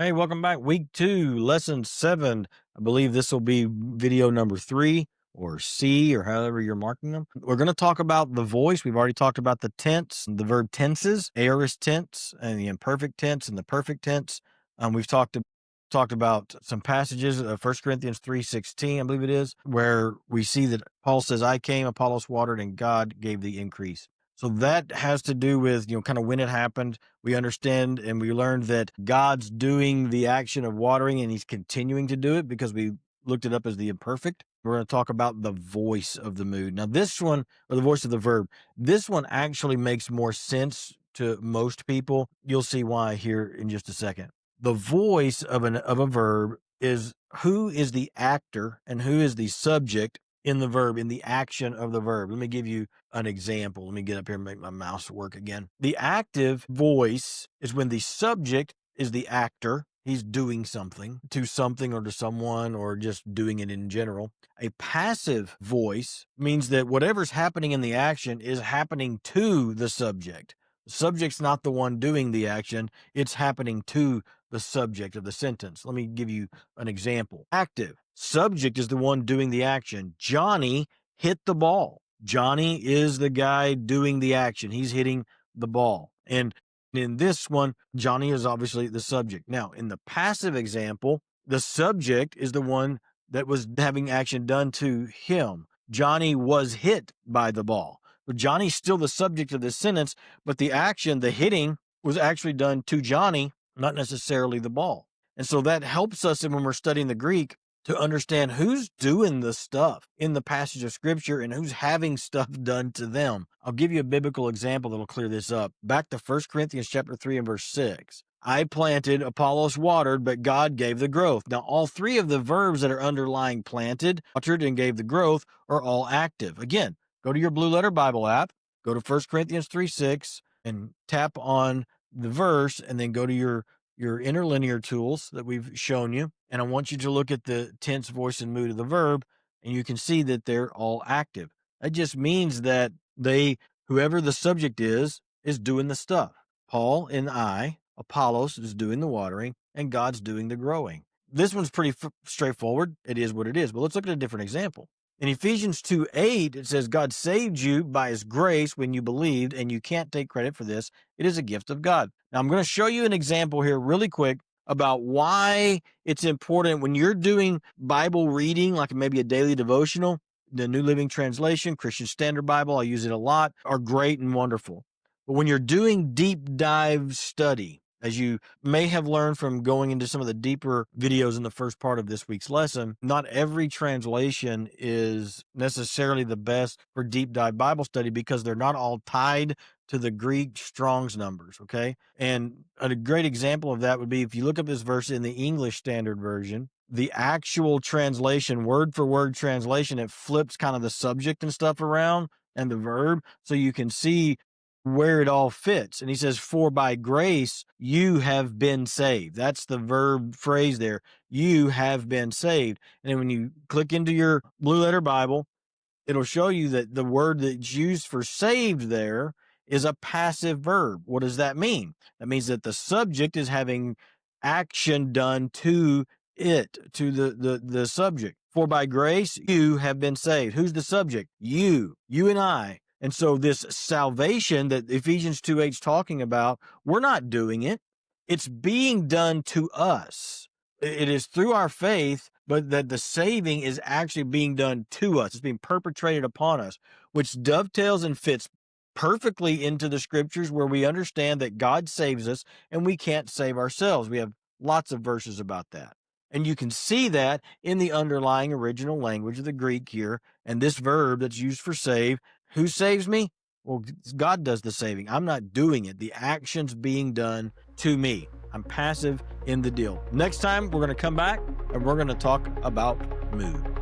Hey, welcome back. Week 2, lesson 7. I believe this will be video number 3 or C or however you're marking them. We're going to talk about the voice. We've already talked about the tense, the verb tenses, aorist tense, and the imperfect tense and the perfect tense. We've talked about some passages, 1 Corinthians 3:16, I believe it is, where we see that Paul says, I came, Apollos watered, and God gave the increase. So that has to do with, kind of when it happened. We understand and we learned that God's doing the action of watering and he's continuing to do it because we looked it up as the imperfect. We're going to talk about the voice of the mood. Now, this one, or the voice of the verb, this one actually makes more sense to most people. You'll see why here in just a second. The voice of a verb is who is the actor and who is the subject in the verb, in the action of the verb. Let me give you an example. Let me get up here and make my mouse work again. The active voice is when the subject is the actor. He's doing something to something or to someone or just doing it in general. A passive voice means that whatever's happening in the action is happening to the subject. The subject's not the one doing the action. It's happening to the subject of the sentence. Let me give you an example. Active. Subject is the one doing the action. Johnny hit the ball. Johnny is the guy doing the action. He's hitting the ball. And in this one, Johnny is obviously the subject. Now, in the passive example, the subject is the one that was having action done to him. Johnny was hit by the ball. But Johnny's still the subject of this sentence, but the action, the hitting, was actually done to Johnny, not necessarily the ball. And so that helps us when we're studying the Greek to understand who's doing the stuff in the passage of scripture and who's having stuff done to them. I'll give you a biblical example that'll clear this up. Back to 1 Corinthians chapter 3 and verse 6. I planted, Apollos watered, but God gave the growth. Now, all three of the verbs that are underlying planted, watered, and gave the growth are all active. Again, go to your Blue Letter Bible app, go to 1 Corinthians 3:6, and tap on the verse, and then go to your interlinear tools that we've shown you. And I want you to look at the tense, voice, and mood of the verb, and you can see that they're all active. That just means that whoever the subject is doing the stuff. Paul and Apollos is doing the watering, and God's doing the growing. This one's pretty straightforward. It is what it is. But let's look at a different example. In Ephesians 2:8, it says, God saved you by his grace when you believed, and you can't take credit for this. It is a gift of God. Now, I'm going to show you an example here really quick about why it's important when you're doing Bible reading, like maybe a daily devotional. The New Living Translation, Christian Standard Bible, I use it a lot, are great and wonderful. But when you're doing deep dive study, as you may have learned from going into some of the deeper videos in the first part of this week's lesson, not every translation is necessarily the best for deep dive Bible study because they're not all tied to the Greek Strong's numbers, okay? And a great example of that would be if you look up this verse in the English Standard Version, the actual translation, word for word translation, it flips kind of the subject and stuff around and the verb so you can see where it all fits. And he says, for by grace you have been saved. That's the verb phrase there. You have been saved. And then when you click into your Blue Letter Bible, it'll show you that the word that's used for saved there is a passive verb. What does that mean? That means that the subject is having action done to it, to the subject. For by grace you have been saved. Who's the subject? You and I. And so this salvation that Ephesians 2:8 is talking about, we're not doing it. It's being done to us. It is through our faith, but that the saving is actually being done to us. It's being perpetrated upon us, which dovetails and fits perfectly into the scriptures where we understand that God saves us and we can't save ourselves. We have lots of verses about that. And you can see that in the underlying original language of the Greek here. And this verb that's used for save, who saves me? Well, God does the saving. I'm not doing it. The action's being done to me. I'm passive in the deal. Next time, we're going to come back and we're going to talk about mood.